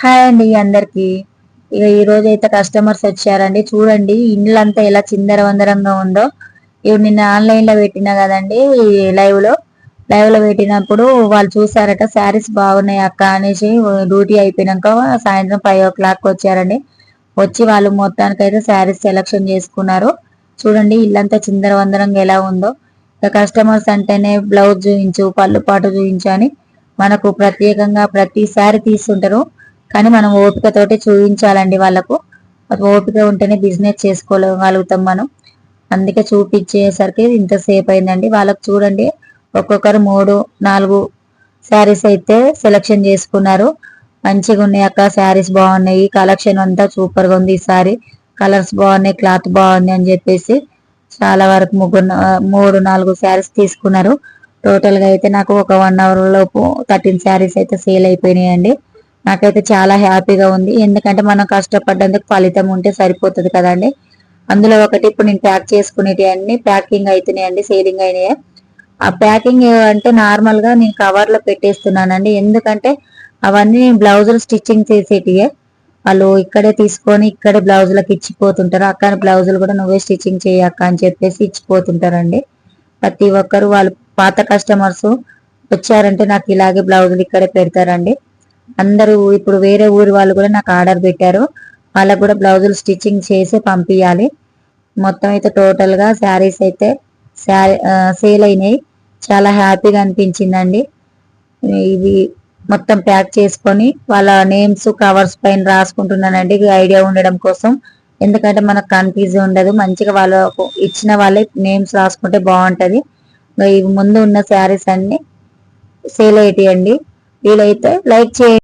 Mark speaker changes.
Speaker 1: Hi అండి అందరికి. ఇక ఈ రోజు అయితే కస్టమర్స్ వచ్చారండి. చూడండి ఇల్లంతా ఎలా చిందరవందరంగా ఉందో. ఇవి నిన్న ఆన్లైన్ లో పెట్టినా కదండి, లైవ్ లో పెట్టినప్పుడు వాళ్ళు చూసారట, శారీస్ బాగున్నాయి అక్క అనేసి. డ్యూటీ అయిపోయినాక సాయంత్రం 5 o'clock వచ్చారండి. వచ్చి వాళ్ళు మొత్తానికైతే శారీస్ సెలక్షన్ చేసుకున్నారు. చూడండి ఇల్లంతా చిందరవందరంగా ఎలా ఉందో. ఇక కస్టమర్స్ అంటేనే బ్లౌజ్ చూయించు, పళ్ళు పాటు చూయించు అని మనకు ప్రత్యేకంగా ప్రతిసారి తీస్తుంటారు. కానీ మనం ఓపికతోటి చూపించాలండి వాళ్ళకు. ఓపిక ఉంటేనే బిజినెస్ చేసుకోగలుగుతాం మనం. అందుకే చూపించేసరికి ఇంతసేపు అయిందండి. వాళ్ళకు చూడండి ఒక్కొక్కరు 3-4 శారీస్ అయితే సెలక్షన్ చేసుకున్నారు. మంచిగా ఉన్నాయి అక్క, శారీస్ బాగున్నాయి, కలెక్షన్ అంతా సూపర్ గా ఉంది, ఈసారి కలర్స్ బాగున్నాయి, క్లాత్ బాగుంది అని చెప్పేసి చాలా వరకు 3-4 శారీస్ తీసుకున్నారు. టోటల్ గా అయితే నాకు ఒక 1 hour లోపు 13 శారీస్ అయితే సేల్ అయిపోయినాయండి. నాకైతే చాలా హ్యాపీగా ఉంది. ఎందుకంటే మనం కష్టపడ్డందుకు ఫలితం ఉంటే సరిపోతుంది కదండి. అందులో ఒకటి ఇప్పుడు నేను ప్యాక్ చేసుకునేటి అన్ని ప్యాకింగ్ అవుతున్నాయండి, సేలింగ్ అయినాయి. ఆ ప్యాకింగ్ అంటే నార్మల్ గా నేను కవర్ లో పెట్టేస్తున్నానండి. ఎందుకంటే అవన్నీ బ్లౌజులు స్టిచ్చింగ్ చేసేటివే. వాళ్ళు ఇక్కడే తీసుకొని ఇక్కడే బ్లౌజులకు ఇచ్చిపోతుంటారు. అక్క బ్లౌజులు కూడా నువ్వే స్టిచ్చింగ్ చేయక్క అని చెప్పేసి ఇచ్చిపోతుంటారండి. ప్రతి ఒక్కరు వాళ్ళు పాత కస్టమర్స్ వచ్చారంటే నాకు ఇలాగే బ్లౌజులు ఇక్కడే పెడతారండి. అందరూ ఇప్పుడు వేరే ఊరి వాళ్ళు కూడా నాకు ఆర్డర్ పెట్టారు. వాళ్ళకు కూడా బ్లౌజులు స్టిచ్చింగ్ చేసి పంపించాలి. మొత్తం అయితే టోటల్ గా శారీస్ అయితే సేల్ అయినాయి. చాలా హ్యాపీగా అనిపించిందండి. ఇవి మొత్తం ప్యాక్ చేసుకొని వాళ్ళ నేమ్స్ కవర్స్ పైన రాసుకుంటున్నానండి, ఐడియా ఉండడం కోసం. ఎందుకంటే మనకు కన్ఫ్యూజ్ ఉండదు, మంచిగా వాళ్ళకు ఇచ్చిన వాళ్ళే నేమ్స్ రాసుకుంటే బాగుంటది. ఇవి ముందు ఉన్న శారీస్ అన్ని సేల్ అయ్యేటియండి. వీలైతే లైక్ చేయండి.